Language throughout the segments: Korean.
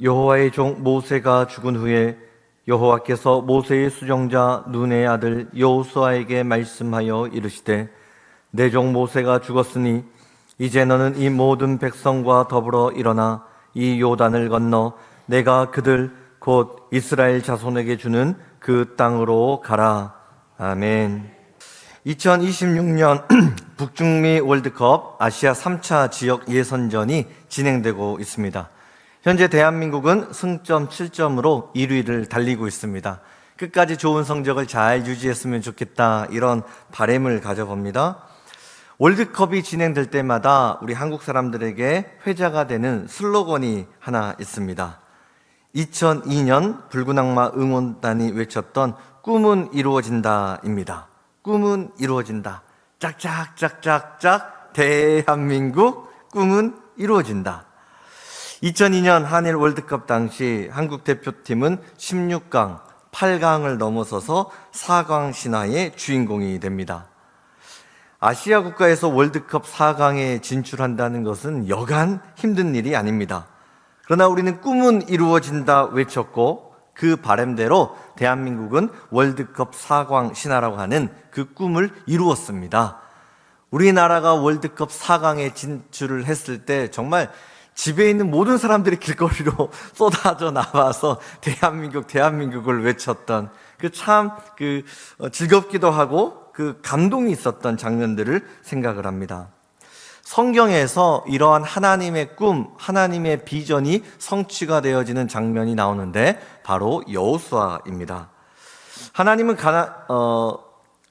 여호와의 종 모세가 죽은 후에 여호와께서 모세의 수종자 눈의 아들 여호수아에게 말씀하여 이르시되 내 종 모세가 죽었으니 이제 너는 이 모든 백성과 더불어 일어나 이 요단을 건너 내가 그들 곧 이스라엘 자손에게 주는 그 땅으로 가라. 아멘. 2026년 북중미 월드컵 아시아 3차 지역 예선전이 진행되고 있습니다. 현재 대한민국은 승점 7점으로 1위를 달리고 있습니다. 끝까지 좋은 성적을 잘 유지했으면 좋겠다, 이런 바람을 가져봅니다. 월드컵이 진행될 때마다 우리 한국 사람들에게 회자가 되는 슬로건이 하나 있습니다. 2002년 붉은 악마 응원단이 외쳤던 꿈은 이루어진다입니다. 꿈은 이루어진다. 짝짝짝짝짝 대한민국 꿈은 이루어진다. 2002년 한일 월드컵 당시 한국 대표팀은 16강, 8강을 넘어서서 4강 신화의 주인공이 됩니다. 아시아 국가에서 월드컵 4강에 진출한다는 것은 여간 힘든 일이 아닙니다. 그러나 우리는 꿈은 이루어진다 외쳤고 그 바람대로 대한민국은 월드컵 4강 신화라고 하는 그 꿈을 이루었습니다. 우리나라가 월드컵 4강에 진출을 했을 때 정말 집에 있는 모든 사람들이 길거리로 쏟아져 나와서 대한민국을 외쳤던 즐겁기도 하고 그 감동이 있었던 장면들을 생각을 합니다. 성경에서 이러한 하나님의 꿈, 하나님의 비전이 성취가 되어지는 장면이 나오는데 바로 여호수아입니다. 하나님은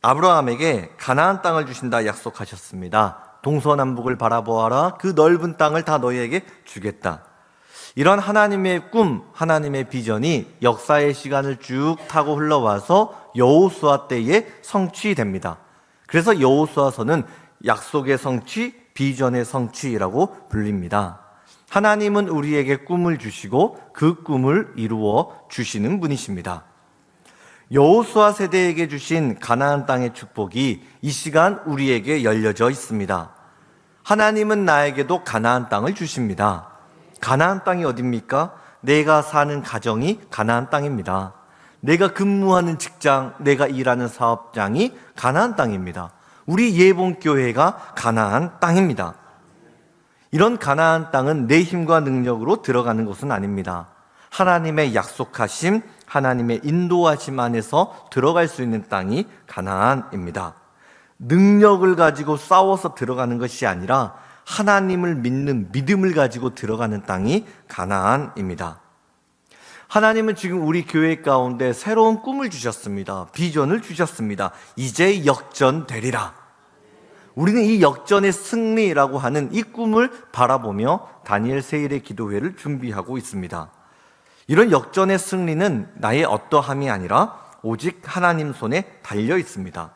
아브라함에게 가나안 땅을 주신다 약속하셨습니다. 동서남북을 바라보아라, 그 넓은 땅을 다 너희에게 주겠다. 이런 하나님의 꿈, 하나님의 비전이 역사의 시간을 쭉 타고 흘러와서 여호수아 때에 성취됩니다. 그래서 여호수아서는 약속의 성취, 비전의 성취라고 불립니다. 하나님은 우리에게 꿈을 주시고 그 꿈을 이루어 주시는 분이십니다. 여호수아 세대에게 주신 가나안 땅의 축복이 이 시간 우리에게 열려져 있습니다. 하나님은 나에게도 가나안 땅을 주십니다. 가나안 땅이 어딥니까? 내가 사는 가정이 가나안 땅입니다. 내가 근무하는 직장, 내가 일하는 사업장이 가나안 땅입니다. 우리 예봉교회가 가나안 땅입니다. 이런 가나안 땅은 내 힘과 능력으로 들어가는 것은 아닙니다. 하나님의 약속하심, 하나님의 인도하심 안에서 들어갈 수 있는 땅이 가나안입니다. 능력을 가지고 싸워서 들어가는 것이 아니라 하나님을 믿는 믿음을 가지고 들어가는 땅이 가나안입니다. 하나님은 지금 우리 교회 가운데 새로운 꿈을 주셨습니다. 비전을 주셨습니다. 이제 역전되리라. 우리는 이 역전의 승리라고 하는 이 꿈을 바라보며 다니엘 세일의 기도회를 준비하고 있습니다. 이런 역전의 승리는 나의 어떠함이 아니라 오직 하나님 손에 달려 있습니다.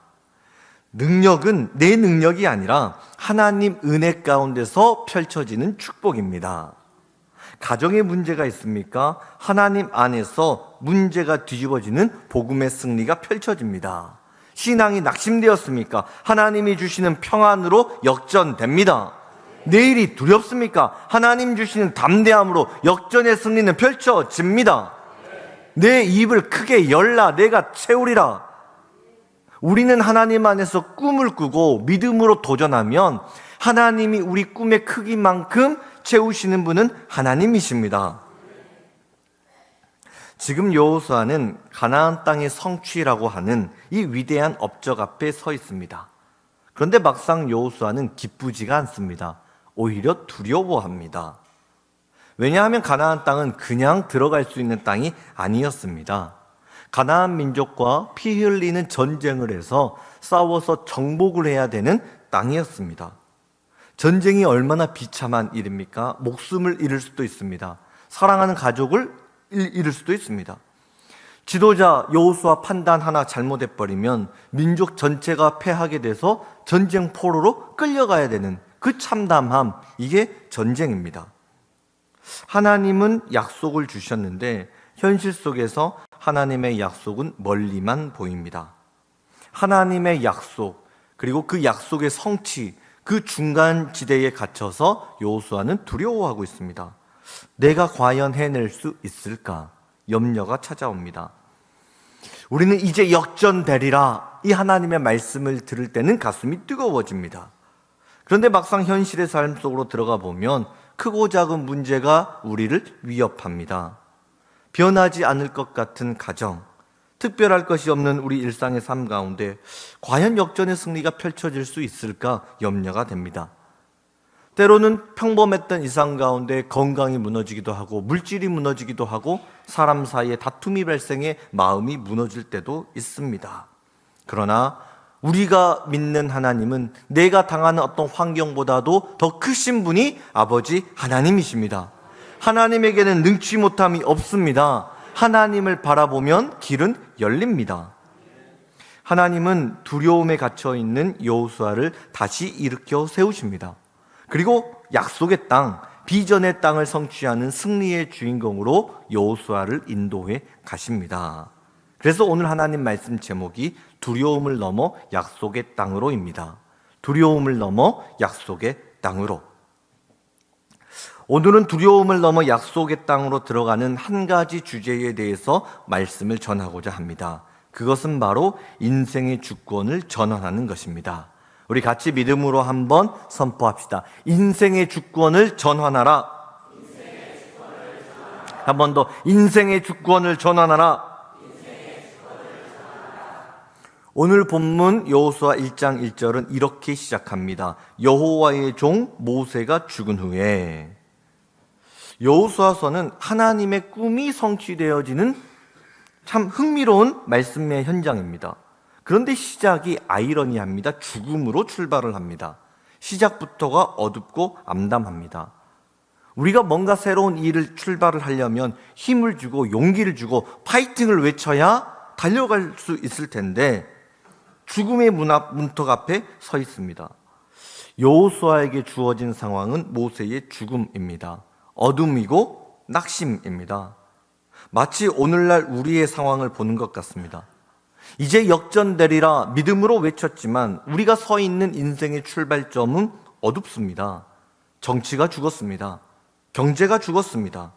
능력은 내 능력이 아니라 하나님 은혜 가운데서 펼쳐지는 축복입니다. 가정에 문제가 있습니까? 하나님 안에서 문제가 뒤집어지는 복음의 승리가 펼쳐집니다. 신앙이 낙심되었습니까? 하나님이 주시는 평안으로 역전됩니다. 내일이 두렵습니까? 하나님 주시는 담대함으로 역전의 승리는 펼쳐집니다. 내 입을 크게 열라, 내가 채우리라. 우리는 하나님 안에서 꿈을 꾸고 믿음으로 도전하면 하나님이 우리 꿈의 크기만큼 채우시는 분은 하나님이십니다. 지금 여호수아는 가나안 땅의 성취라고 하는 이 위대한 업적 앞에 서 있습니다. 그런데 막상 여호수아는 기쁘지가 않습니다. 오히려 두려워합니다. 왜냐하면 가나안 땅은 그냥 들어갈 수 있는 땅이 아니었습니다. 가나안 민족과 피 흘리는 전쟁을 해서 싸워서 정복을 해야 되는 땅이었습니다. 전쟁이 얼마나 비참한 일입니까? 목숨을 잃을 수도 있습니다. 사랑하는 가족을 잃을 수도 있습니다. 지도자 여호수아 판단 하나 잘못해버리면 민족 전체가 패하게 돼서 전쟁 포로로 끌려가야 되는 그 참담함, 이게 전쟁입니다. 하나님은 약속을 주셨는데 현실 속에서 하나님의 약속은 멀리만 보입니다. 하나님의 약속, 그리고 그 약속의 성취, 그 중간 지대에 갇혀서 여호수아는 두려워하고 있습니다. 내가 과연 해낼 수 있을까? 염려가 찾아옵니다. 우리는 이제 역전되리라 이 하나님의 말씀을 들을 때는 가슴이 뜨거워집니다. 그런데 막상 현실의 삶 속으로 들어가 보면 크고 작은 문제가 우리를 위협합니다. 변하지 않을 것 같은 가정, 특별할 것이 없는 우리 일상의 삶 가운데 과연 역전의 승리가 펼쳐질 수 있을까 염려가 됩니다. 때로는 평범했던 일상 가운데 건강이 무너지기도 하고 물질이 무너지기도 하고 사람 사이에 다툼이 발생해 마음이 무너질 때도 있습니다. 그러나 우리가 믿는 하나님은 내가 당하는 어떤 환경보다도 더 크신 분이 아버지 하나님이십니다. 하나님에게는 능치 못함이 없습니다. 하나님을 바라보면 길은 열립니다. 하나님은 두려움에 갇혀 있는 여호수아를 다시 일으켜 세우십니다. 그리고 약속의 땅, 비전의 땅을 성취하는 승리의 주인공으로 여호수아를 인도해 가십니다. 그래서 오늘 하나님 말씀 제목이 두려움을 넘어 약속의 땅으로입니다. 두려움을 넘어 약속의 땅으로. 오늘은 두려움을 넘어 약속의 땅으로 들어가는 한 가지 주제에 대해서 말씀을 전하고자 합니다. 그것은 바로 인생의 주권을 전환하는 것입니다. 우리 같이 믿음으로 한번 선포합시다. 인생의 주권을 전환하라. 한 번 더 인생의 주권을 전환하라. 오늘 본문 여호수아 1장 1절은 이렇게 시작합니다. 여호와의 종 모세가 죽은 후에. 여호수아서는 하나님의 꿈이 성취되어지는 참 흥미로운 말씀의 현장입니다. 그런데 시작이 아이러니합니다. 죽음으로 출발을 합니다. 시작부터가 어둡고 암담합니다. 우리가 뭔가 새로운 일을 출발을 하려면 힘을 주고 용기를 주고 파이팅을 외쳐야 달려갈 수 있을 텐데 죽음의 문턱 앞에 서 있습니다. 여호수아에게 주어진 상황은 모세의 죽음입니다. 어둠이고 낙심입니다. 마치 오늘날 우리의 상황을 보는 것 같습니다. 이제 역전되리라 믿음으로 외쳤지만 우리가 서 있는 인생의 출발점은 어둡습니다. 정치가 죽었습니다. 경제가 죽었습니다.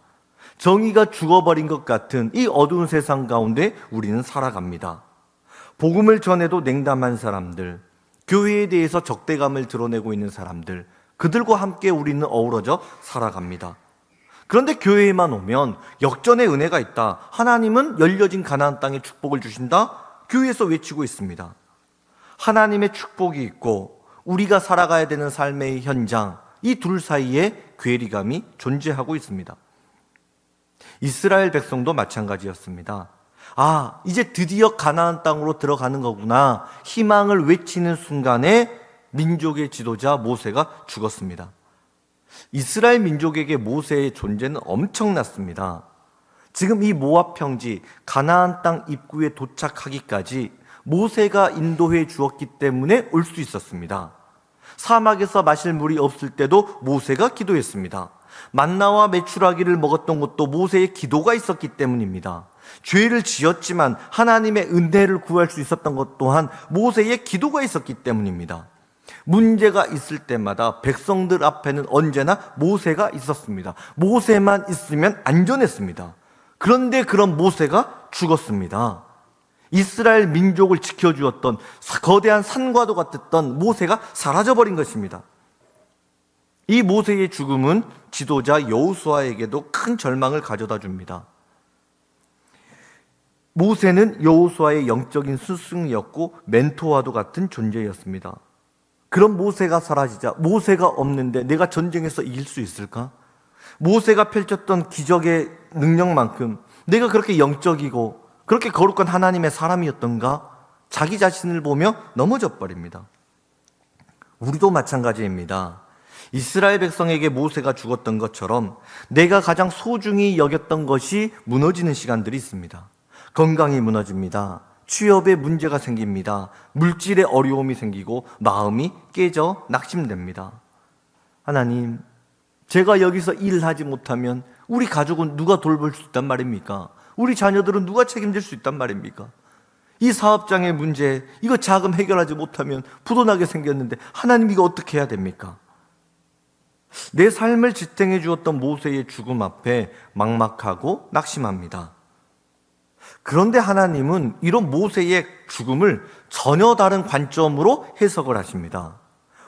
정의가 죽어버린 것 같은 이 어두운 세상 가운데 우리는 살아갑니다. 복음을 전해도 냉담한 사람들, 교회에 대해서 적대감을 드러내고 있는 사람들, 그들과 함께 우리는 어우러져 살아갑니다. 그런데 교회에만 오면 역전의 은혜가 있다. 하나님은 열려진 가나안 땅에 축복을 주신다. 교회에서 외치고 있습니다. 하나님의 축복이 있고 우리가 살아가야 되는 삶의 현장, 이 둘 사이에 괴리감이 존재하고 있습니다. 이스라엘 백성도 마찬가지였습니다. 아, 이제 드디어 가나안 땅으로 들어가는 거구나. 희망을 외치는 순간에 민족의 지도자 모세가 죽었습니다. 이스라엘 민족에게 모세의 존재는 엄청났습니다. 지금 이 모압 평지 가나안 땅 입구에 도착하기까지 모세가 인도해 주었기 때문에 올 수 있었습니다. 사막에서 마실 물이 없을 때도 모세가 기도했습니다. 만나와 메추라기를 먹었던 것도 모세의 기도가 있었기 때문입니다. 죄를 지었지만 하나님의 은혜를 구할 수 있었던 것 또한 모세의 기도가 있었기 때문입니다. 문제가 있을 때마다 백성들 앞에는 언제나 모세가 있었습니다. 모세만 있으면 안전했습니다. 그런데 그런 모세가 죽었습니다. 이스라엘 민족을 지켜주었던 거대한 산과도 같았던 모세가 사라져버린 것입니다. 이 모세의 죽음은 지도자 여호수아에게도 큰 절망을 가져다 줍니다. 모세는 여호수아의 영적인 스승이었고 멘토와도 같은 존재였습니다. 그런 모세가 사라지자 모세가 없는데 내가 전쟁에서 이길 수 있을까? 모세가 펼쳤던 기적의 능력만큼 내가 그렇게 영적이고 그렇게 거룩한 하나님의 사람이었던가? 자기 자신을 보며 넘어져 버립니다. 우리도 마찬가지입니다. 이스라엘 백성에게 모세가 죽었던 것처럼 내가 가장 소중히 여겼던 것이 무너지는 시간들이 있습니다. 건강이 무너집니다. 취업에 문제가 생깁니다. 물질에 어려움이 생기고 마음이 깨져 낙심됩니다. 하나님, 제가 여기서 일을 하지 못하면 우리 가족은 누가 돌볼 수 있단 말입니까? 우리 자녀들은 누가 책임질 수 있단 말입니까? 이 사업장의 문제, 이거 자금 해결하지 못하면 부도나게 생겼는데 하나님 이거 어떻게 해야 됩니까? 내 삶을 지탱해 주었던 모세의 죽음 앞에 막막하고 낙심합니다. 그런데 하나님은 이런 모세의 죽음을 전혀 다른 관점으로 해석을 하십니다.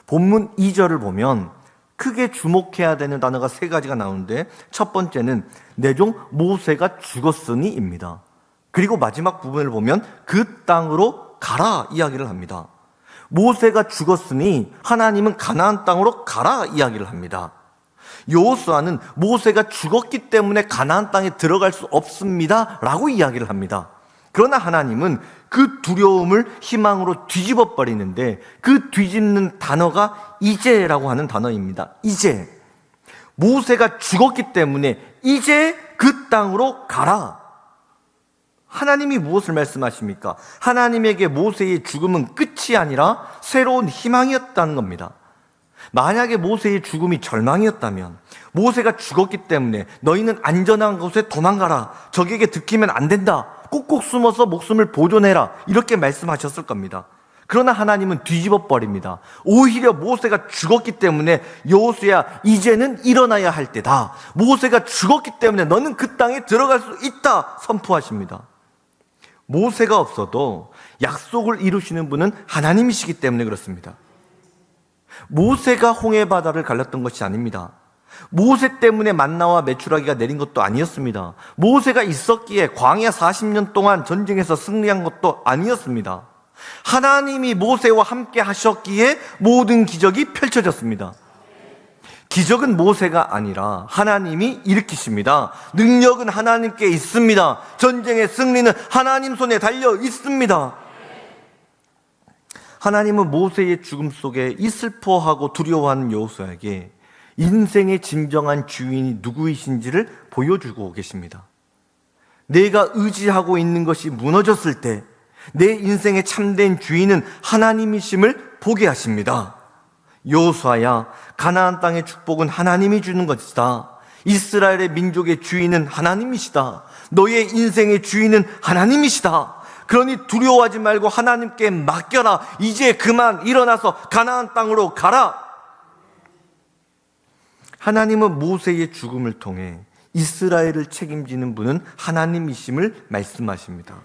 본문 2절을 보면 크게 주목해야 되는 단어가 세 가지가 나오는데, 첫 번째는 내 종 모세가 죽었으니입니다. 그리고 마지막 부분을 보면 그 땅으로 가라 이야기를 합니다. 모세가 죽었으니 하나님은 가나안 땅으로 가라 이야기를 합니다. 여호수아는 모세가 죽었기 때문에 가나안 땅에 들어갈 수 없습니다 라고 이야기를 합니다. 그러나 하나님은 그 두려움을 희망으로 뒤집어 버리는데, 그 뒤집는 단어가 이제라고 하는 단어입니다. 이제. 모세가 죽었기 때문에 이제 그 땅으로 가라. 하나님이 무엇을 말씀하십니까? 하나님에게 모세의 죽음은 끝이 아니라 새로운 희망이었다는 겁니다. 만약에 모세의 죽음이 절망이었다면, 모세가 죽었기 때문에 너희는 안전한 곳에 도망가라, 적에게 들키면 안 된다, 꼭꼭 숨어서 목숨을 보존해라, 이렇게 말씀하셨을 겁니다. 그러나 하나님은 뒤집어 버립니다. 오히려 모세가 죽었기 때문에 여호수아 이제는 일어나야 할 때다, 모세가 죽었기 때문에 너는 그 땅에 들어갈 수 있다 선포하십니다. 모세가 없어도 약속을 이루시는 분은 하나님이시기 때문에 그렇습니다. 모세가 홍해 바다를 갈랐던 것이 아닙니다. 모세 때문에 만나와 메추라기가 내린 것도 아니었습니다. 모세가 있었기에 광야 40년 동안 전쟁에서 승리한 것도 아니었습니다. 하나님이 모세와 함께 하셨기에 모든 기적이 펼쳐졌습니다. 기적은 모세가 아니라 하나님이 일으키십니다. 능력은 하나님께 있습니다. 전쟁의 승리는 하나님 손에 달려 있습니다. 하나님은 모세의 죽음 속에 이 슬퍼하고 두려워하는 여호수아에게 인생의 진정한 주인이 누구이신지를 보여주고 계십니다. 내가 의지하고 있는 것이 무너졌을 때 내 인생의 참된 주인은 하나님이심을 보게 하십니다. 여호수아야, 가나안 땅의 축복은 하나님이 주는 것이다. 이스라엘의 민족의 주인은 하나님이시다. 너의 인생의 주인은 하나님이시다. 그러니 두려워하지 말고 하나님께 맡겨라. 이제 그만 일어나서 가나안 땅으로 가라. 하나님은 모세의 죽음을 통해 이스라엘을 책임지는 분은 하나님이심을 말씀하십니다.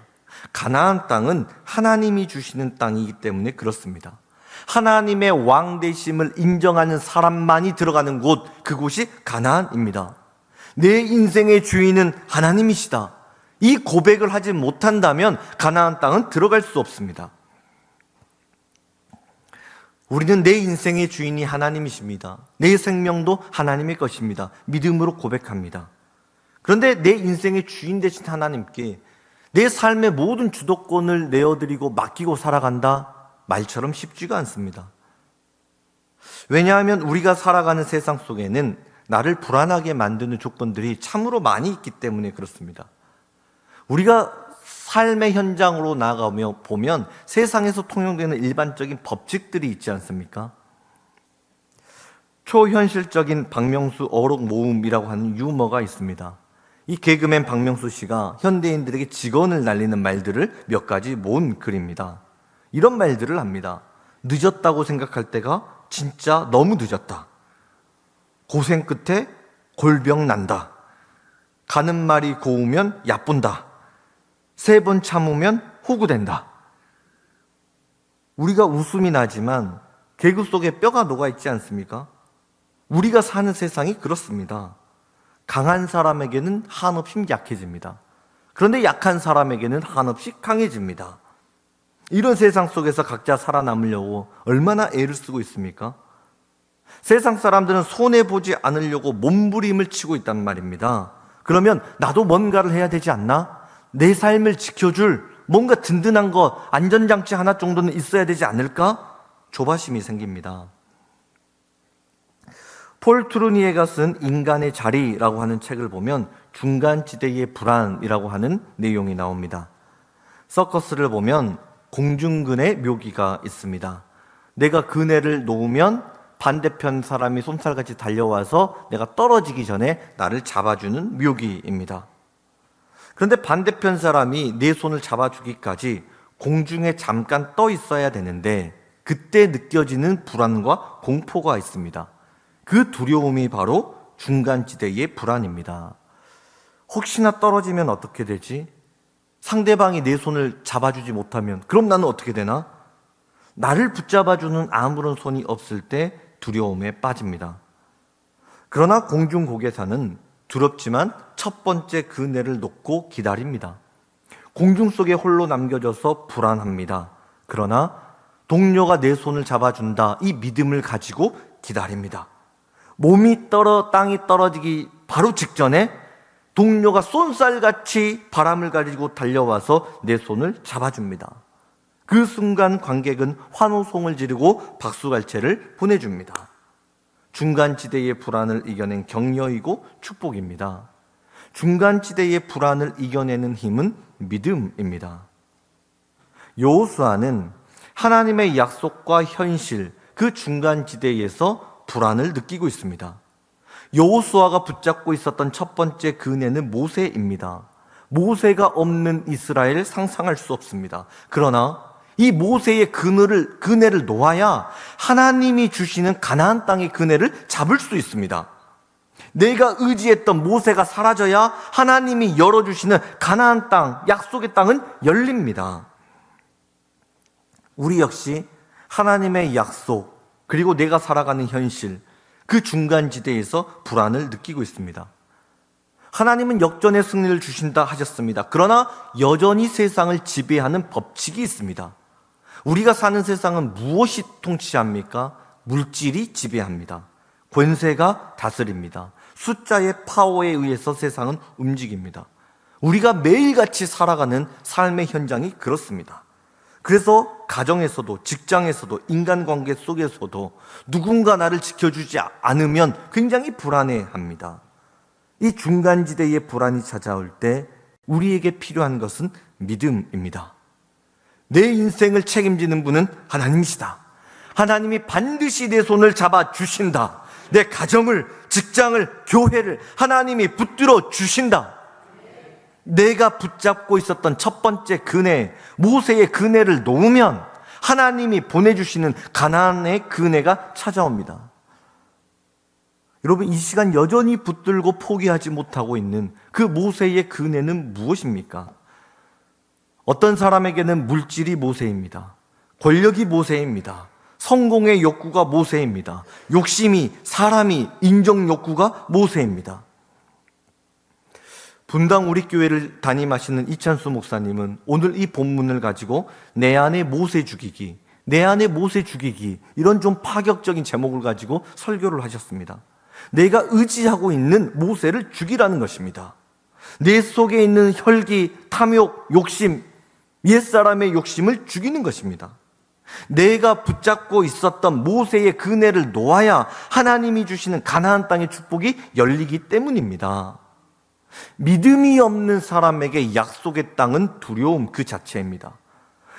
가나안 땅은 하나님이 주시는 땅이기 때문에 그렇습니다. 하나님의 왕 되심을 인정하는 사람만이 들어가는 곳, 그곳이 가나안입니다. 내 인생의 주인은 하나님이시다. 이 고백을 하지 못한다면 가나안 땅은 들어갈 수 없습니다. 우리는 내 인생의 주인이 하나님이십니다. 내 생명도 하나님의 것입니다. 믿음으로 고백합니다. 그런데 내 인생의 주인 되신 하나님께 내 삶의 모든 주도권을 내어드리고 맡기고 살아간다? 말처럼 쉽지가 않습니다. 왜냐하면 우리가 살아가는 세상 속에는 나를 불안하게 만드는 조건들이 참으로 많이 있기 때문에 그렇습니다. 우리가 삶의 현장으로 나가며 보면 세상에서 통용되는 일반적인 법칙들이 있지 않습니까? 초현실적인 박명수 어록 모음이라고 하는 유머가 있습니다. 이 개그맨 박명수 씨가 현대인들에게 직언을 날리는 말들을 몇 가지 모은 글입니다. 이런 말들을 합니다. 늦었다고 생각할 때가 진짜 너무 늦었다. 고생 끝에 골병 난다. 가는 말이 고우면 야뿐다. 3번 참으면 호구된다. 우리가 웃음이 나지만 개그 속에 뼈가 녹아있지 않습니까? 우리가 사는 세상이 그렇습니다. 강한 사람에게는 한없이 약해집니다. 그런데 약한 사람에게는 한없이 강해집니다. 이런 세상 속에서 각자 살아남으려고 얼마나 애를 쓰고 있습니까? 세상 사람들은 손해보지 않으려고 몸부림을 치고 있단 말입니다. 그러면 나도 뭔가를 해야 되지 않나? 내 삶을 지켜줄 뭔가 든든한 것, 안전장치 하나 정도는 있어야 되지 않을까? 조바심이 생깁니다. 폴 트루니에가 쓴 인간의 자리라고 하는 책을 보면 중간지대의 불안이라고 하는 내용이 나옵니다. 서커스를 보면 공중근의 묘기가 있습니다. 내가 그네를 놓으면 반대편 사람이 솜살같이 달려와서 내가 떨어지기 전에 나를 잡아주는 묘기입니다. 그런데 반대편 사람이 내 손을 잡아주기까지 공중에 잠깐 떠 있어야 되는데 그때 느껴지는 불안과 공포가 있습니다. 그 두려움이 바로 중간지대의 불안입니다. 혹시나 떨어지면 어떻게 되지? 상대방이 내 손을 잡아주지 못하면 그럼 나는 어떻게 되나? 나를 붙잡아주는 아무런 손이 없을 때 두려움에 빠집니다. 그러나 공중고개사는 두렵지만 첫 번째 그네를 놓고 기다립니다. 공중 속에 홀로 남겨져서 불안합니다. 그러나 동료가 내 손을 잡아준다, 이 믿음을 가지고 기다립니다. 땅이 떨어지기 바로 직전에 동료가 쏜살같이 바람을 가지고 달려와서 내 손을 잡아줍니다. 그 순간 관객은 환호성을 지르고 박수갈채를 보내줍니다. 중간지대의 불안을 이겨낸 격려이고 축복입니다. 중간지대의 불안을 이겨내는 힘은 믿음입니다. 여호수아는 하나님의 약속과 현실, 그 중간지대에서 불안을 느끼고 있습니다. 여호수아가 붙잡고 있었던 첫 번째 그네는 모세입니다. 모세가 없는 이스라엘 상상할 수 없습니다. 그러나 이 모세의 그네를 놓아야 하나님이 주시는 가나안 땅의 그네를 잡을 수 있습니다. 내가 의지했던 모세가 사라져야 하나님이 열어주시는 가나안 땅, 약속의 땅은 열립니다. 우리 역시 하나님의 약속, 그리고 내가 살아가는 현실, 그 중간지대에서 불안을 느끼고 있습니다. 하나님은 역전의 승리를 주신다 하셨습니다. 그러나 여전히 세상을 지배하는 법칙이 있습니다. 우리가 사는 세상은 무엇이 통치합니까? 물질이 지배합니다. 권세가 다스립니다. 숫자의 파워에 의해서 세상은 움직입니다. 우리가 매일같이 살아가는 삶의 현장이 그렇습니다. 그래서 가정에서도, 직장에서도, 인간관계 속에서도 누군가 나를 지켜주지 않으면 굉장히 불안해합니다. 이 중간지대의 불안이 찾아올 때 우리에게 필요한 것은 믿음입니다. 내 인생을 책임지는 분은 하나님이시다. 하나님이 반드시 내 손을 잡아 주신다. 내 가정을, 직장을, 교회를 하나님이 붙들어 주신다. 내가 붙잡고 있었던 첫 번째 그네, 모세의 그네를 놓으면 하나님이 보내주시는 가나안의 그네가 찾아옵니다. 여러분, 이 시간 여전히 붙들고 포기하지 못하고 있는 그 모세의 그네는 무엇입니까? 어떤 사람에게는 물질이 모세입니다. 권력이 모세입니다. 성공의 욕구가 모세입니다. 욕심이, 사람이, 인정 욕구가 모세입니다. 분당 우리 교회를 담임하시는 이찬수 목사님은 오늘 이 본문을 가지고 내 안에 모세 죽이기, 내 안에 모세 죽이기, 이런 좀 파격적인 제목을 가지고 설교를 하셨습니다. 내가 의지하고 있는 모세를 죽이라는 것입니다. 내 속에 있는 혈기, 탐욕, 욕심, 옛사람의 욕심을 죽이는 것입니다. 내가 붙잡고 있었던 모세의 그네를 놓아야 하나님이 주시는 가나안 땅의 축복이 열리기 때문입니다. 믿음이 없는 사람에게 약속의 땅은 두려움 그 자체입니다.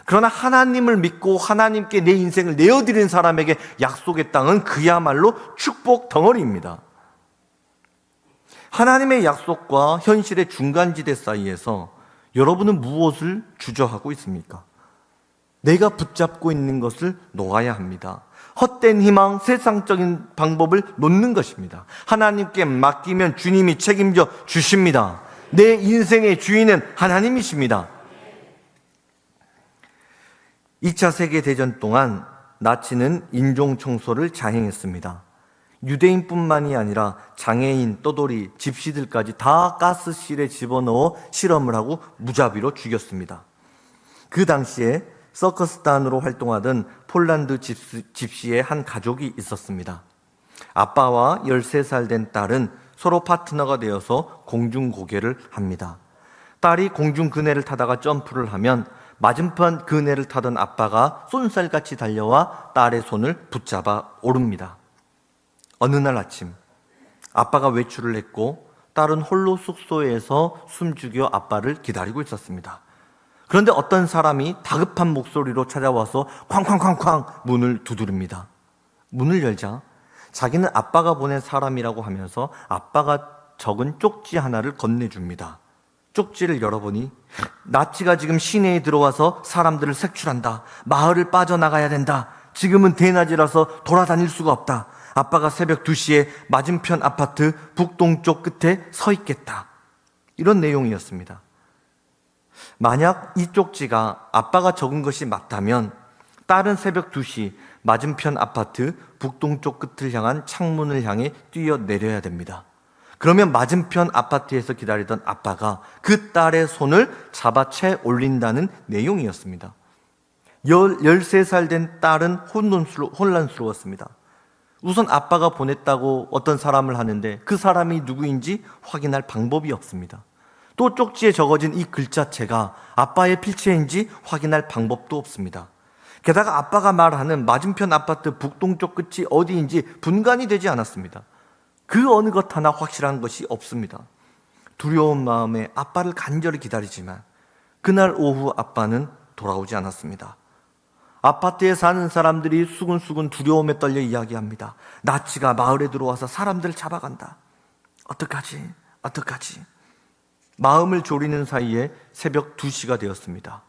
그러나 하나님을 믿고 하나님께 내 인생을 내어드린 사람에게 약속의 땅은 그야말로 축복 덩어리입니다. 하나님의 약속과 현실의 중간지대 사이에서 여러분은 무엇을 주저하고 있습니까? 내가 붙잡고 있는 것을 놓아야 합니다. 헛된 희망, 세상적인 방법을 놓는 것입니다. 하나님께 맡기면 주님이 책임져 주십니다. 내 인생의 주인은 하나님이십니다. 2차 세계대전 동안 나치는 인종청소를 자행했습니다. 유대인뿐만이 아니라 장애인, 떠돌이, 집시들까지 다 가스실에 집어넣어 실험을 하고 무자비로 죽였습니다. 그 당시에 서커스단으로 활동하던 폴란드 집시의 한 가족이 있었습니다. 아빠와 13살 된 딸은 서로 파트너가 되어서 공중고개를 합니다. 딸이 공중그네를 타다가 점프를 하면 맞은편 그네를 타던 아빠가 쏜살같이 달려와 딸의 손을 붙잡아 오릅니다. 어느 날 아침 아빠가 외출을 했고 딸은 홀로 숙소에서 숨죽여 아빠를 기다리고 있었습니다. 그런데 어떤 사람이 다급한 목소리로 찾아와서 쾅쾅쾅쾅 문을 두드립니다. 문을 열자 자기는 아빠가 보낸 사람이라고 하면서 아빠가 적은 쪽지 하나를 건네줍니다. 쪽지를 열어보니 나치가 지금 시내에 들어와서 사람들을 색출한다. 마을을 빠져나가야 된다. 지금은 대낮이라서 돌아다닐 수가 없다. 아빠가 새벽 2시에 맞은편 아파트 북동쪽 끝에 서 있겠다. 이런 내용이었습니다. 만약 이 쪽지가 아빠가 적은 것이 맞다면 딸은 새벽 2시 맞은편 아파트 북동쪽 끝을 향한 창문을 향해 뛰어내려야 됩니다. 그러면 맞은편 아파트에서 기다리던 아빠가 그 딸의 손을 잡아채 올린다는 내용이었습니다. 13살 된 딸은 혼란스러웠습니다. 우선 아빠가 보냈다고 어떤 사람을 하는데 그 사람이 누구인지 확인할 방법이 없습니다. 또 쪽지에 적어진 이 글자체가 아빠의 필체인지 확인할 방법도 없습니다. 게다가 아빠가 말하는 맞은편 아파트 북동쪽 끝이 어디인지 분간이 되지 않았습니다. 그 어느 것 하나 확실한 것이 없습니다. 두려운 마음에 아빠를 간절히 기다리지만 그날 오후 아빠는 돌아오지 않았습니다. 아파트에 사는 사람들이 수근수근 두려움에 떨려 이야기합니다. 나치가 마을에 들어와서 사람들을 잡아간다. 어떡하지? 마음을 졸이는 사이에 새벽 2시가 되었습니다.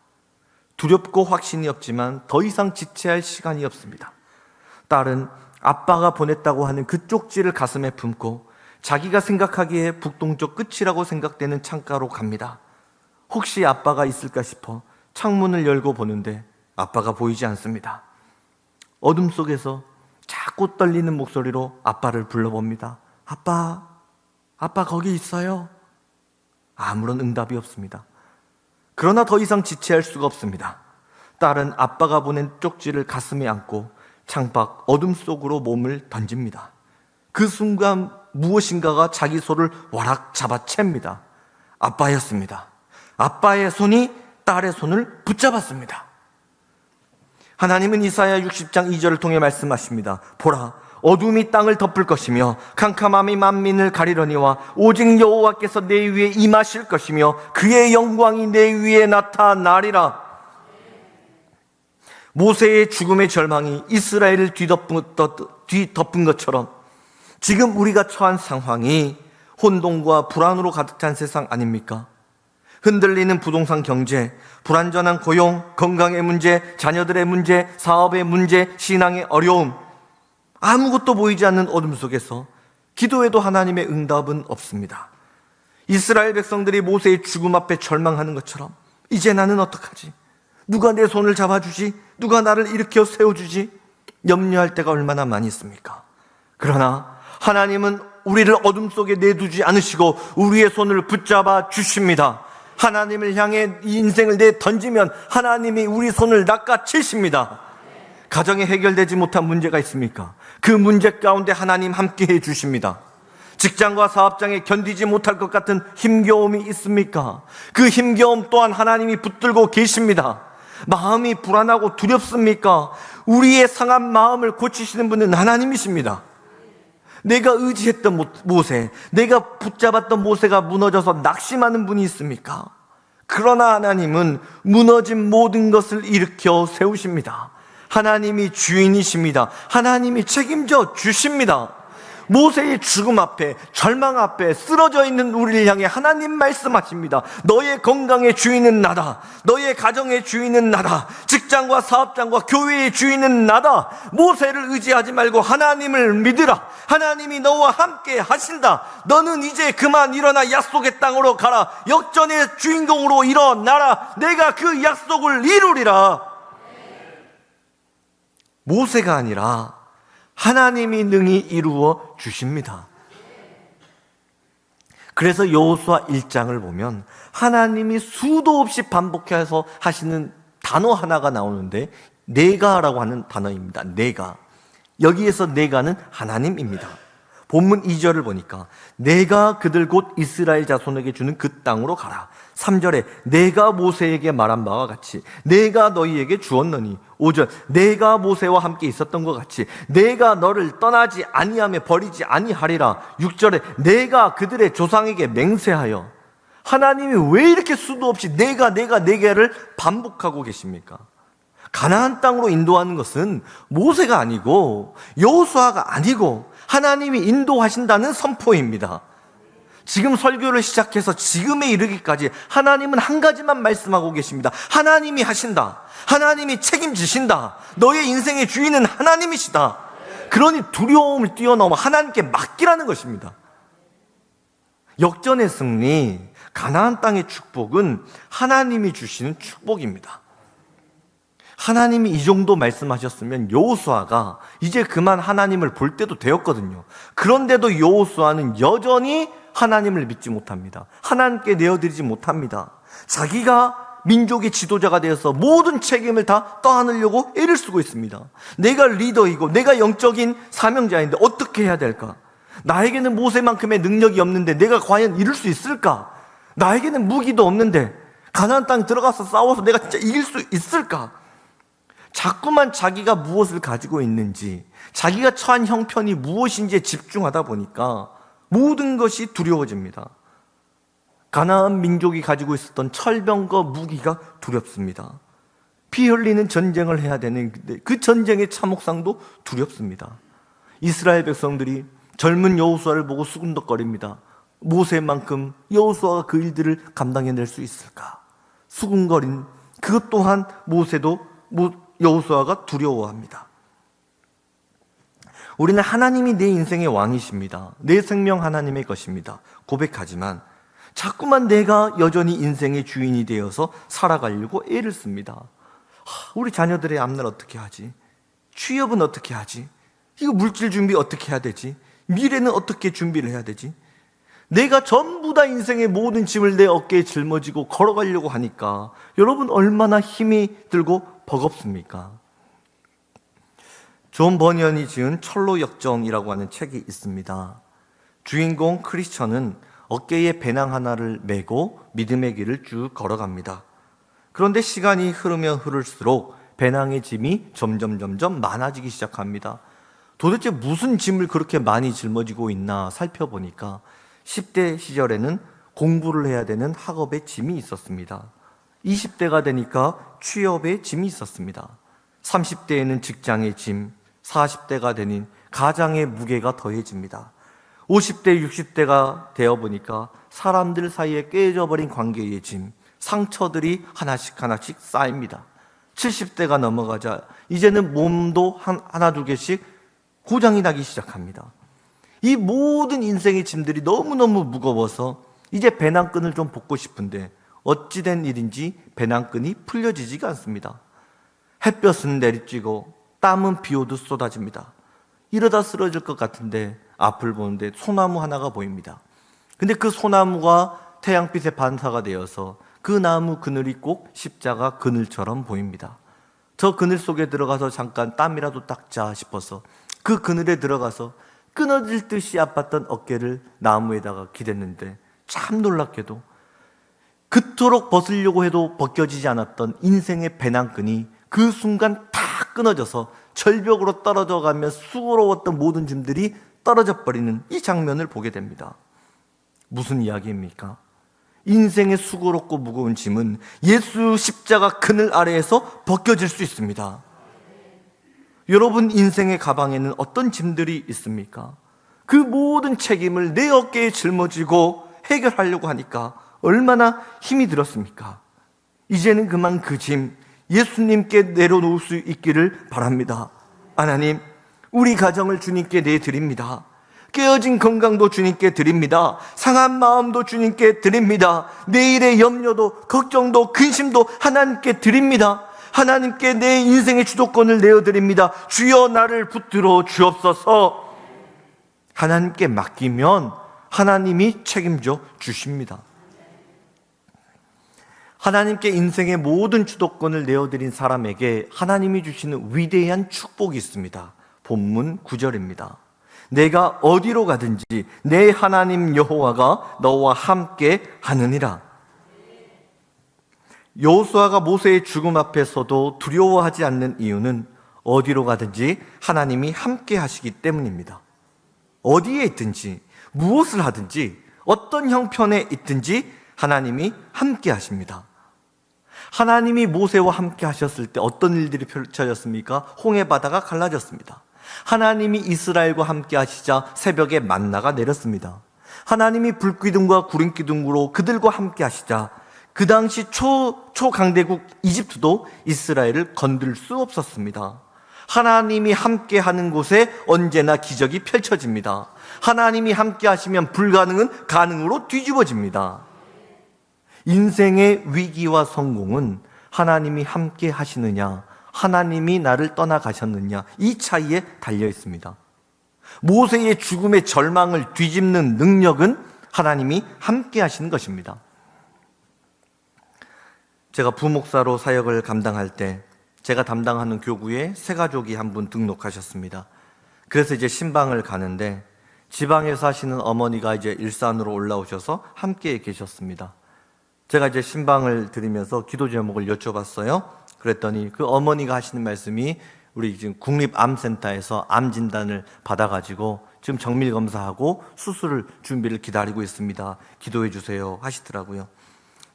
두렵고 확신이 없지만 더 이상 지체할 시간이 없습니다. 딸은 아빠가 보냈다고 하는 그 쪽지를 가슴에 품고 자기가 생각하기에 북동쪽 끝이라고 생각되는 창가로 갑니다. 혹시 아빠가 있을까 싶어 창문을 열고 보는데 아빠가 보이지 않습니다. 어둠 속에서 자꾸 떨리는 목소리로 아빠를 불러봅니다. 아빠 거기 있어요? 아무런 응답이 없습니다. 그러나 더 이상 지체할 수가 없습니다. 딸은 아빠가 보낸 쪽지를 가슴에 안고 창밖 어둠 속으로 몸을 던집니다. 그 순간 무엇인가가 자기 손을 와락 잡아챕니다. 아빠였습니다. 아빠의 손이 딸의 손을 붙잡았습니다. 하나님은 이사야 60장 2절을 통해 말씀하십니다. 보라, 어둠이 땅을 덮을 것이며 캄캄함이 만민을 가리려니와 오직 여호와께서 내 위에 임하실 것이며 그의 영광이 내 위에 나타나리라. 모세의 죽음의 절망이 이스라엘을 뒤덮은 것처럼 지금 우리가 처한 상황이 혼돈과 불안으로 가득 찬 세상 아닙니까? 흔들리는 부동산 경제, 불안전한 고용, 건강의 문제, 자녀들의 문제, 사업의 문제, 신앙의 어려움, 아무것도 보이지 않는 어둠 속에서 기도해도 하나님의 응답은 없습니다. 이스라엘 백성들이 모세의 죽음 앞에 절망하는 것처럼 이제 나는 어떡하지? 누가 내 손을 잡아주지? 누가 나를 일으켜 세워주지? 염려할 때가 얼마나 많이 있습니까? 그러나 하나님은 우리를 어둠 속에 내두지 않으시고 우리의 손을 붙잡아 주십니다. 하나님을 향해 이 인생을 내던지면 하나님이 우리 손을 낚아채십니다. 가정에 해결되지 못한 문제가 있습니까? 그 문제 가운데 하나님 함께해 주십니다. 직장과 사업장에 견디지 못할 것 같은 힘겨움이 있습니까? 그 힘겨움 또한 하나님이 붙들고 계십니다. 마음이 불안하고 두렵습니까? 우리의 상한 마음을 고치시는 분은 하나님이십니다. 내가 의지했던 모세, 내가 붙잡았던 모세가 무너져서 낙심하는 분이 있습니까? 그러나 하나님은 무너진 모든 것을 일으켜 세우십니다. 하나님이 주인이십니다. 하나님이 책임져 주십니다. 모세의 죽음 앞에, 절망 앞에 쓰러져 있는 우리를 향해 하나님 말씀하십니다. 너의 건강의 주인은 나다. 너의 가정의 주인은 나다. 직장과 사업장과 교회의 주인은 나다. 모세를 의지하지 말고 하나님을 믿으라. 하나님이 너와 함께 하신다. 너는 이제 그만 일어나 약속의 땅으로 가라. 역전의 주인공으로 일어나라. 내가 그 약속을 이루리라. 모세가 아니라 하나님이 능히 이루어 주십니다. 그래서 여호수아 1장을 보면 하나님이 수도 없이 반복해서 하시는 단어 하나가 나오는데 내가라고 하는 단어입니다. 내가. 여기에서 내가는 하나님입니다. 본문 2절을 보니까 내가 그들 곧 이스라엘 자손에게 주는 그 땅으로 가라. 3절에 내가 모세에게 말한 바와 같이 내가 너희에게 주었느니. 5절 내가 모세와 함께 있었던 것 같이 내가 너를 떠나지 아니하며 버리지 아니하리라. 6절에 내가 그들의 조상에게 맹세하여. 하나님이 왜 이렇게 수도 없이 내가를 반복하고 계십니까? 가나안 땅으로 인도하는 것은 모세가 아니고 여호수아가 아니고 하나님이 인도하신다는 선포입니다. 지금 설교를 시작해서 지금에 이르기까지 하나님은 한 가지만 말씀하고 계십니다. 하나님이 하신다. 하나님이 책임지신다. 너의 인생의 주인은 하나님이시다. 그러니 두려움을 뛰어넘어 하나님께 맡기라는 것입니다. 역전의 승리, 가나안 땅의 축복은 하나님이 주시는 축복입니다. 하나님이 이 정도 말씀하셨으면 여호수아가 이제 그만 하나님을 볼 때도 되었거든요. 그런데도 여호수아는 여전히 하나님을 믿지 못합니다. 하나님께 내어드리지 못합니다. 자기가 민족의 지도자가 되어서 모든 책임을 다 떠안으려고 애를 쓰고 있습니다. 내가 리더이고 내가 영적인 사명자인데 어떻게 해야 될까? 나에게는 모세만큼의 능력이 없는데 내가 과연 이룰 수 있을까? 나에게는 무기도 없는데 가나안 땅 들어가서 싸워서 내가 진짜 이길 수 있을까? 자꾸만 자기가 무엇을 가지고 있는지, 자기가 처한 형편이 무엇인지에 집중하다 보니까 모든 것이 두려워집니다. 가나안 민족이 가지고 있었던 철병과 무기가 두렵습니다. 피 흘리는 전쟁을 해야 되는데 그 전쟁의 참혹상도 두렵습니다. 이스라엘 백성들이 젊은 여호수아를 보고 수군덕거립니다. 모세만큼 여호수아가 그 일들을 감당해낼 수 있을까? 수군거린 그것 또한 여호수아가 두려워합니다. 우리는 하나님이 내 인생의 왕이십니다. 내 생명 하나님의 것입니다. 고백하지만 자꾸만 내가 여전히 인생의 주인이 되어서 살아가려고 애를 씁니다. 우리 자녀들의 앞날 어떻게 하지? 취업은 어떻게 하지? 이거 물질 준비 어떻게 해야 되지? 미래는 어떻게 준비를 해야 되지? 내가 전부 다 인생의 모든 짐을 내 어깨에 짊어지고 걸어가려고 하니까 여러분 얼마나 힘이 들고 버겁습니까? 존 버니언이 지은 철로 역정이라고 하는 책이 있습니다. 주인공 크리스천은 어깨에 배낭 하나를 메고 믿음의 길을 쭉 걸어갑니다. 그런데 시간이 흐르면 흐를수록 배낭의 짐이 점점 많아지기 시작합니다. 도대체 무슨 짐을 그렇게 많이 짊어지고 있나 살펴보니까 10대 시절에는 공부를 해야 되는 학업의 짐이 있었습니다. 20대가 되니까 취업의 짐이 있었습니다. 30대에는 직장의 짐, 40대가 되니 가장의 무게가 더해집니다. 50대, 60대가 되어보니까 사람들 사이에 깨져버린 관계의 짐, 상처들이 하나씩 쌓입니다. 70대가 넘어가자 이제는 몸도 하나 두 개씩 고장이 나기 시작합니다. 이 모든 인생의 짐들이 너무너무 무거워서 이제 배낭끈을 좀 벗고 싶은데 어찌된 일인지 배낭끈이 풀려지지가 않습니다. 햇볕은 내리쬐고 땀은 비 오듯 쏟아집니다. 이러다 쓰러질 것 같은데 앞을 보는데 소나무 하나가 보입니다. 근데 그 소나무가 태양빛에 반사가 되어서 그 나무 그늘이 꼭 십자가 그늘처럼 보입니다. 저 그늘 속에 들어가서 잠깐 땀이라도 닦자 싶어서 그 그늘에 들어가서 끊어질 듯이 아팠던 어깨를 나무에다가 기댔는데 참 놀랍게도 그토록 벗으려고 해도 벗겨지지 않았던 인생의 배낭끈이 그 순간 다 끊어져서 절벽으로 떨어져 가며 수고로웠던 모든 짐들이 떨어져 버리는 이 장면을 보게 됩니다. 무슨 이야기입니까? 인생의 수고롭고 무거운 짐은 예수 십자가 그늘 아래에서 벗겨질 수 있습니다. 여러분 인생의 가방에는 어떤 짐들이 있습니까? 그 모든 책임을 내 어깨에 짊어지고 해결하려고 하니까 얼마나 힘이 들었습니까? 이제는 그만 그 짐 예수님께 내려놓을 수 있기를 바랍니다. 하나님, 우리 가정을 주님께 내드립니다. 깨어진 건강도 주님께 드립니다. 상한 마음도 주님께 드립니다. 내일의 염려도 걱정도 근심도 하나님께 드립니다. 하나님께 내 인생의 주도권을 내어드립니다. 주여 나를 붙들어 주옵소서. 하나님께 맡기면 하나님이 책임져 주십니다. 하나님께 인생의 모든 주도권을 내어드린 사람에게 하나님이 주시는 위대한 축복이 있습니다. 본문 9절입니다. 내가 어디로 가든지 내 하나님 여호와가 너와 함께 하느니라. 여호수아가 모세의 죽음 앞에서도 두려워하지 않는 이유는 어디로 가든지 하나님이 함께 하시기 때문입니다. 어디에 있든지 무엇을 하든지 어떤 형편에 있든지 하나님이 함께 하십니다. 하나님이 모세와 함께 하셨을 때 어떤 일들이 펼쳐졌습니까? 홍해 바다가 갈라졌습니다. 하나님이 이스라엘과 함께 하시자 새벽에 만나가 내렸습니다. 하나님이 불기둥과 구름기둥으로 그들과 함께 하시자 그 당시 초강대국 이집트도 이스라엘을 건들 수 없었습니다. 하나님이 함께 하는 곳에 언제나 기적이 펼쳐집니다. 하나님이 함께 하시면 불가능은 가능으로 뒤집어집니다. 인생의 위기와 성공은 하나님이 함께 하시느냐, 하나님이 나를 떠나가셨느냐, 이 차이에 달려 있습니다. 모세의 죽음의 절망을 뒤집는 능력은 하나님이 함께 하시는 것입니다. 제가 부목사로 사역을 감당할 때 제가 담당하는 교구에 새 가족이 한 분 등록하셨습니다. 그래서 이제 신방을 가는데 지방에 사시는 어머니가 이제 일산으로 올라오셔서 함께 계셨습니다. 제가 이제 신방을 드리면서 기도 제목을 여쭤봤어요. 그랬더니 그 어머니가 하시는 말씀이 우리 지금 국립암센터에서 암 진단을 받아가지고 지금 정밀 검사하고 수술 준비를 기다리고 있습니다. 기도해 주세요 하시더라고요.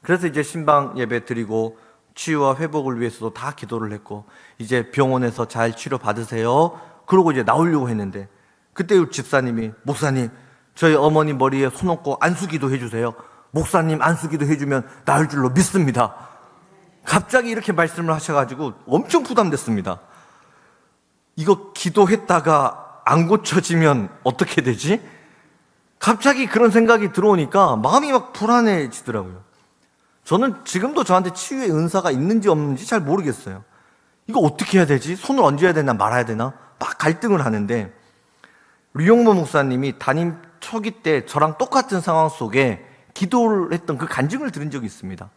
그래서 이제 신방 예배 드리고 치유와 회복을 위해서도 다 기도를 했고 이제 병원에서 잘 치료 받으세요. 그러고 이제 나오려고 했는데 그때 집사님이 목사님 저희 어머니 머리에 손 얹고 안수기도 해주세요. 목사님 안수기도 해주면 나을 줄로 믿습니다. 갑자기 이렇게 말씀을 하셔가지고 엄청 부담됐습니다. 이거 기도했다가 안 고쳐지면 어떻게 되지? 갑자기 그런 생각이 들어오니까 마음이 막 불안해지더라고요. 저는 지금도 저한테 치유의 은사가 있는지 없는지 잘 모르겠어요. 이거 어떻게 해야 되지? 손을 얹어야 되나 말아야 되나? 막 갈등을 하는데 류용모 목사님이 담임 초기 때 저랑 똑같은 상황 속에 기도를 했던 그 간증을 들은 적이 있습니다.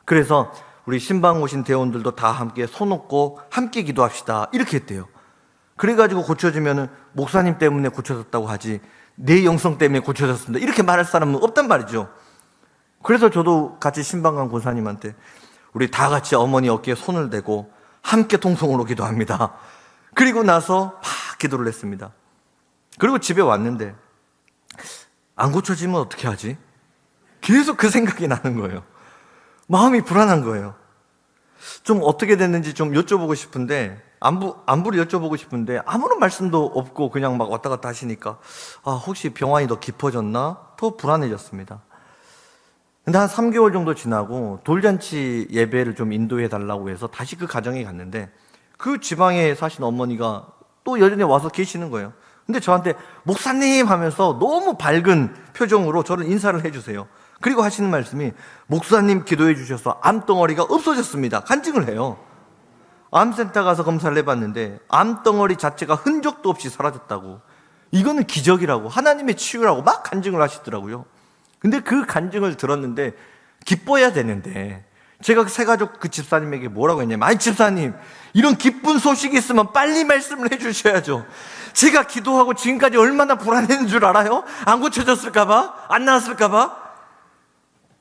그래서 우리 신방 오신 대원들도 다 함께 손 얹고 함께 기도합시다 이렇게 했대요. 그래가지고 고쳐지면은 목사님 때문에 고쳐졌다고 하지 내 영성 때문에 고쳐졌습니다 이렇게 말할 사람은 없단 말이죠. 그래서 저도 같이 신방간 권사님한테 우리 다 같이 어머니 어깨에 손을 대고 함께 통성으로 기도합니다. 그리고 나서 막 기도를 했습니다. 그리고 집에 왔는데 안 고쳐지면 어떻게 하지? 계속 그 생각이 나는 거예요. 마음이 불안한 거예요. 좀 어떻게 됐는지 좀 여쭤보고 싶은데 안부를 여쭤보고 싶은데 아무런 말씀도 없고 그냥 막 왔다 갔다 하시니까 혹시 병환이 더 깊어졌나? 더 불안해졌습니다. 근데 한 3개월 정도 지나고 돌잔치 예배를 좀 인도해 달라고 해서 다시 그 가정에 갔는데 그 지방에 사신 어머니가 또 여전히 와서 계시는 거예요. 근데 저한테 목사님 하면서 너무 밝은 표정으로 저를 인사를 해주세요. 그리고 하시는 말씀이 목사님 기도해 주셔서 암덩어리가 없어졌습니다. 간증을 해요. 암센터 가서 검사를 해봤는데 암덩어리 자체가 흔적도 없이 사라졌다고. 이거는 기적이라고 하나님의 치유라고 막 간증을 하시더라고요. 근데 그 간증을 들었는데 기뻐야 되는데 제가 새가족 그 집사님에게 뭐라고 했냐면 아니 집사님 이런 기쁜 소식이 있으면 빨리 말씀을 해주셔야죠. 제가 기도하고 지금까지 얼마나 불안했는 줄 알아요? 안 고쳐졌을까봐? 안 나았을까봐?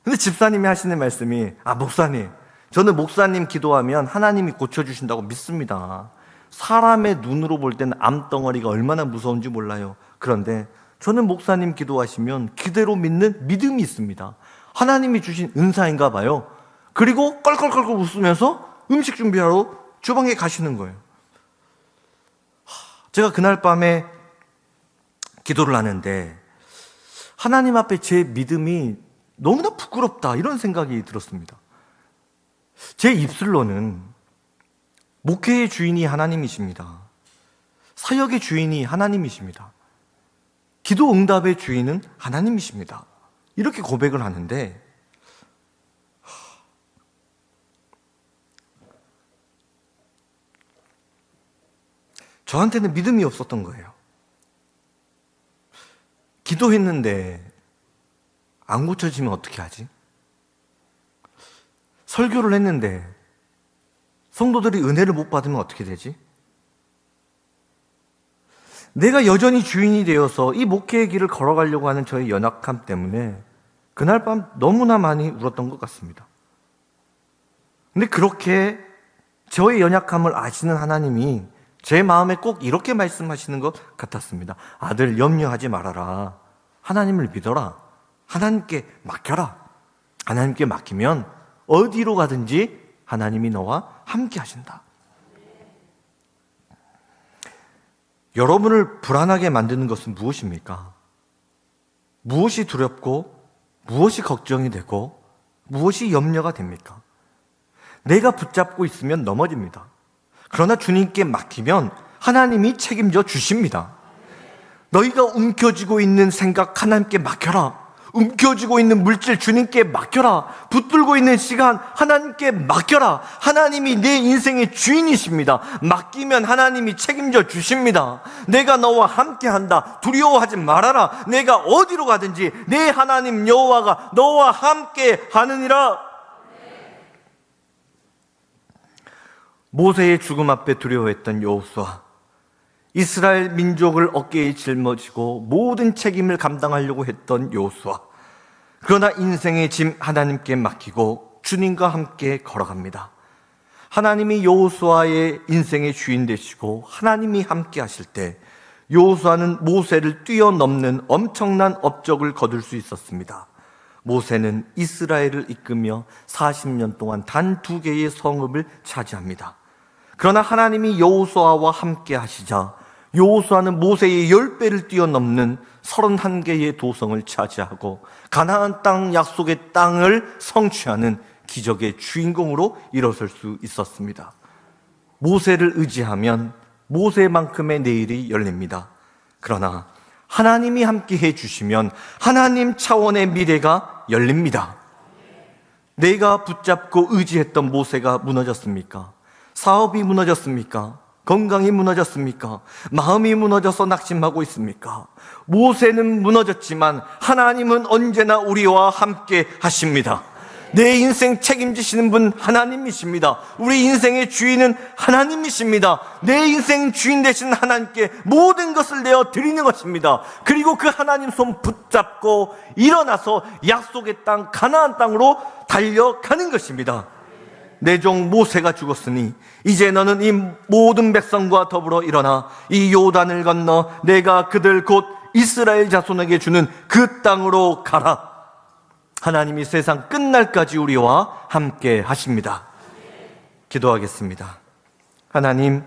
근데 집사님이 하시는 말씀이 목사님 저는 목사님 기도하면 하나님이 고쳐주신다고 믿습니다. 사람의 눈으로 볼 때는 암덩어리가 얼마나 무서운지 몰라요. 그런데 저는 목사님 기도하시면 그대로 믿는 믿음이 있습니다. 하나님이 주신 은사인가 봐요. 그리고 껄껄껄껄 웃으면서 음식 준비하러 주방에 가시는 거예요. 제가 그날 밤에 기도를 하는데 하나님 앞에 제 믿음이 너무나 부끄럽다 이런 생각이 들었습니다. 제 입술로는 목회의 주인이 하나님이십니다. 사역의 주인이 하나님이십니다. 기도 응답의 주인은 하나님이십니다. 이렇게 고백을 하는데 저한테는 믿음이 없었던 거예요. 기도했는데 안 고쳐지면 어떻게 하지? 설교를 했는데 성도들이 은혜를 못 받으면 어떻게 되지? 내가 여전히 주인이 되어서 이 목회의 길을 걸어가려고 하는 저의 연약함 때문에 그날 밤 너무나 많이 울었던 것 같습니다. 근데 그렇게 저의 연약함을 아시는 하나님이 제 마음에 꼭 이렇게 말씀하시는 것 같았습니다. 아들 염려하지 말아라. 하나님을 믿어라. 하나님께 맡겨라. 하나님께 맡기면 어디로 가든지 하나님이 너와 함께 하신다. 여러분을 불안하게 만드는 것은 무엇입니까? 무엇이 두렵고 무엇이 걱정이 되고 무엇이 염려가 됩니까? 내가 붙잡고 있으면 넘어집니다. 그러나 주님께 맡기면 하나님이 책임져 주십니다. 너희가 움켜쥐고 있는 생각 하나님께 맡겨라. 움켜쥐고 있는 물질 주님께 맡겨라. 붙들고 있는 시간 하나님께 맡겨라. 하나님이 내 인생의 주인이십니다. 맡기면 하나님이 책임져 주십니다. 내가 너와 함께한다. 두려워하지 말아라. 내가 어디로 가든지 내 하나님 여호와가 너와 함께 하느니라. 모세의 죽음 앞에 두려워했던 여호수아, 이스라엘 민족을 어깨에 짊어지고 모든 책임을 감당하려고 했던 여호수아, 그러나 인생의 짐 하나님께 맡기고 주님과 함께 걸어갑니다. 하나님이 여호수아의 인생의 주인 되시고 하나님이 함께 하실 때 여호수아는 모세를 뛰어넘는 엄청난 업적을 거둘 수 있었습니다. 모세는 이스라엘을 이끌며 40년 동안 단 2개의 성읍을 차지합니다. 그러나 하나님이 여호수아와 함께 하시자 여호수아는 모세의 10배를 뛰어넘는 31개의 도성을 차지하고 가나안 땅, 약속의 땅을 성취하는 기적의 주인공으로 일어설 수 있었습니다. 모세를 의지하면 모세만큼의 내일이 열립니다. 그러나 하나님이 함께 해주시면 하나님 차원의 미래가 열립니다. 내가 붙잡고 의지했던 모세가 무너졌습니까? 사업이 무너졌습니까? 건강이 무너졌습니까? 마음이 무너져서 낙심하고 있습니까? 모세는 무너졌지만 하나님은 언제나 우리와 함께 하십니다. 내 인생 책임지시는 분 하나님이십니다. 우리 인생의 주인은 하나님이십니다. 내 인생 주인 되신 하나님께 모든 것을 내어 드리는 것입니다. 그리고 그 하나님 손 붙잡고 일어나서 약속의 땅 가나안 땅으로 달려가는 것입니다. 내 종 모세가 죽었으니 이제 너는 이 모든 백성과 더불어 일어나 이 요단을 건너 내가 그들 곧 이스라엘 자손에게 주는 그 땅으로 가라. 하나님이 세상 끝날까지 우리와 함께 하십니다. 기도하겠습니다. 하나님,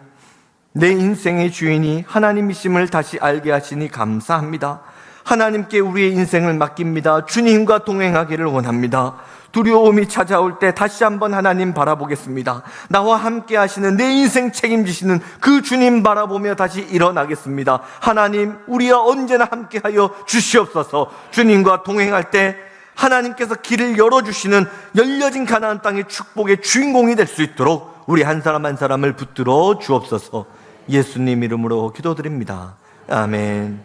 내 인생의 주인이 하나님이심을 다시 알게 하시니 감사합니다. 하나님께 우리의 인생을 맡깁니다. 주님과 동행하기를 원합니다. 두려움이 찾아올 때 다시 한번 하나님 바라보겠습니다. 나와 함께 하시는 내 인생 책임지시는 그 주님 바라보며 다시 일어나겠습니다. 하나님, 우리와 언제나 함께하여 주시옵소서. 주님과 동행할 때 하나님께서 길을 열어주시는 열려진 가나안 땅의 축복의 주인공이 될 수 있도록 우리 한 사람 한 사람을 붙들어 주옵소서. 예수님 이름으로 기도드립니다. 아멘.